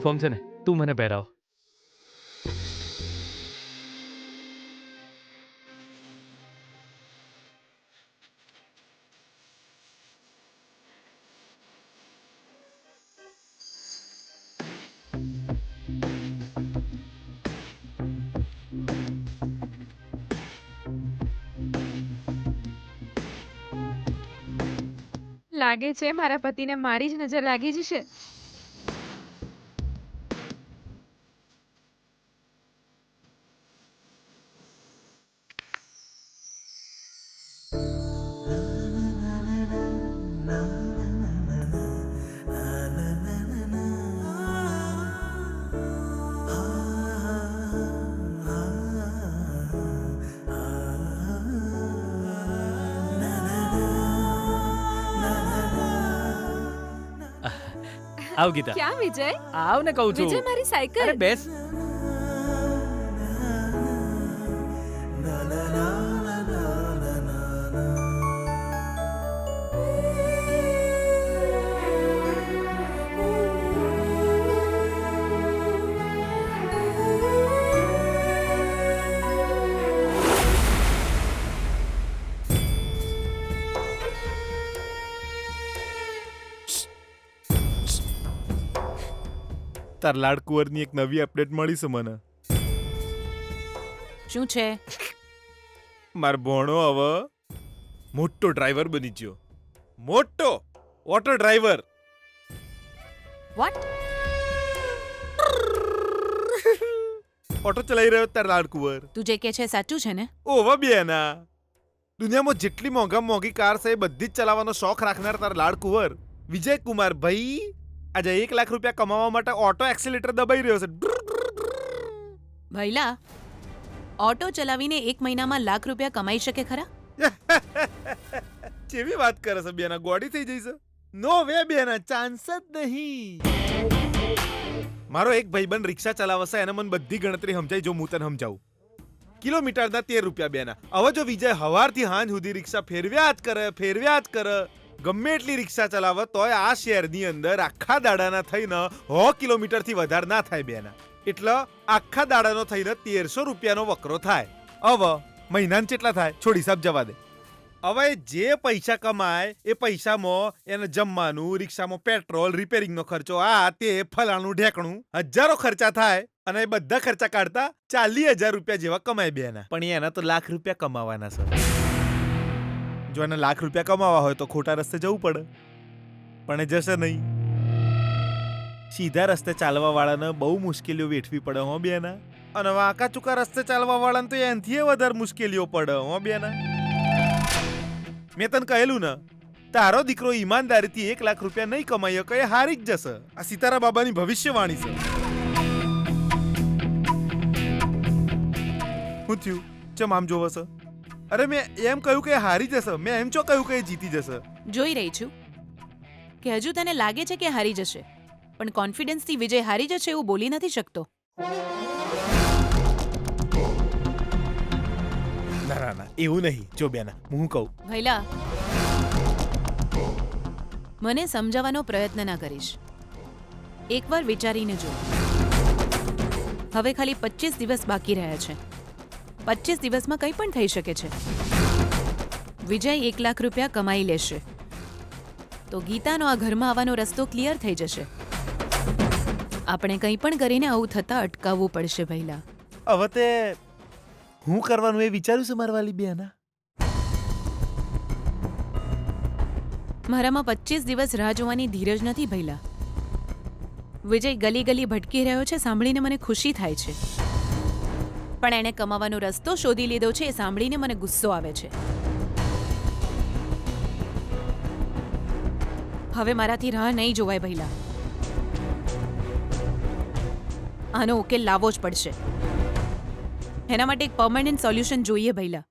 Uniform છે ને તું મને પહેરાવ. લાગે છે મારા પતિને મારી જ નજર લાગી જશે. આવ ગીતા, ક્યાં વિજય? આવ ને કહું છું. વિજય મારી સાયકલ. અરે બેસ. તાર લાડકુંવરની એક નવી અપડેટ મળી છે મને. શું છે? માર ભોણો હવે મોટો ડ્રાઈવર બની ગયો. મોટો ઓટો ડ્રાઈવર. વોટ? ઓટો ચલાવી રહ્યો તાર લાડકુંવર. તું જે કે છે સાચું છે ને? ઓવા બેના દુનિયામાં જેટલી મોંઘી કાર છે એ બધી જ ચલાવવાનો શોખ રાખનાર તાર લાડકુંવર વિજય કુમાર ભાઈ આજે 1 લાખ રૂપિયા કમાવા માટે ઓટો એક્સિલેટર દબાઈ રહ્યો છે. ભૈલા, ઓટો ચલાવીને 1 મહિનામાં લાખ રૂપિયા કમાઈ શકે ખરા? કેવી વાત કરે છે બેના, ગોડી થઈ જઈશ. નો વે બેના, ચાન્સ જ નહીં. મારો એક ભાઈબંધ રિક્ષા ચલાવે છે, એને મને બધી ગણતરી સમજાઈ. જો હું તને સમજાવું, કિલોમીટરના 13 રૂપિયા બેના. હવે જો વિજય હવારથી હાંજ સુધી રિક્ષા ફેરવ્યા જ કરે, ગમે એટલી રિક્ષા ચલાવે તોય આ શહેરની અંદર આખા દાડાના થઈને 100 કિલોમીટરથી વધારે ના થાય બેના. એટલે આખા દાડાનો થઈને 1300 રૂપિયાનો વકરો થાય. હવે મહિનાને કેટલા થાય છોડ હિસાબ જવા દે. હવે જે પૈસા કમાય એ પૈસામાં એને જમવાનું, રિક્ષામાં પેટ્રોલ, રિપેરિંગનો ખર્ચો, આ તે ફલાણું ઢેકણું હજારો ખર્ચા થાય અને એ બધા ખર્ચા કાઢતા 40,000 રૂપિયા જેવા કમાય બેના. પણ એના તો લાખ રૂપિયા કમાવાના છે. જો એને લાખ રૂપિયા કમાવા હોય તો ખોટા રસ્તે જવું પડે, પણ એ જશે નહીં. સીધા રસ્તે ચાલવા વાળાને બહુ મુશ્કેલીઓ વેઠવી પડે હો બેના. અને વાંકા ચૂકા રસ્તે ચાલવા વાળાને તો એનાથી વધારે મુશ્કેલીઓ પડે હો બેના. મેં તને કહેલું ને, તારો દીકરો ઈમાનદારીથી 1 લાખ રૂપિયા નહીં કમાઈ શકે એ હારી જ જશે. આ સીતારા બાબાની ભવિષ્યવાણી છે. શું થયું? ચમ આમ જોવે છે? અરે મેં એમ કહ્યું કે હારી જશે, મેં એમ ચો કહ્યું કે જીતી જશે. જોઈ રહી છું કે હજુ તને લાગે છે કે હારી જશે, પણ કોન્ફિડન્સથી વિજય હારી જશે એવું બોલી નથી શકતો. ના એવું નહીં. જો બેના હું કહું. ભૈલા, મને સમજાવવાનો પ્રયત્ન ના કરીશ. એકવાર વિચારીને જો. હવે ખાલી 25 દિવસ બાકી રહ્યા છે. 25 દિવસમાં કંઈ પણ થઈ શકે છે. વિજય 1 લાખ રૂપિયા કમાઈ લેશે તો ગીતાનો આ ઘરમાં આવવાનો રસ્તો ક્લિયર થઈ જશે. આપણે કંઈ પણ કરીને આવું થતા અટકાવવું પડશે ભૈલા. હવે તે હું કરવાનું એ વિચાર્યું છે મારા વાલી બેના. મારામાં 25 દિવસ રાહ જોવાની ધીરજ નથી ભૈલા. વિજય ગલી ગલી ભટકી રહ્યો છે સાંભળીને મને ખુશી થાય છે, પણ એણે કમાવાનો રસ્તો શોધી લીધો છે એ સાંભળીને મને ગુસ્સો આવે છે. હવે મારાથી રાહ નહીં જોવાય ભૈલા. આનો ઉકેલ લાવવો જ પડશે. એના માટે એક પરમનન્ટ સોલ્યુશન જોઈએ ભૈલા.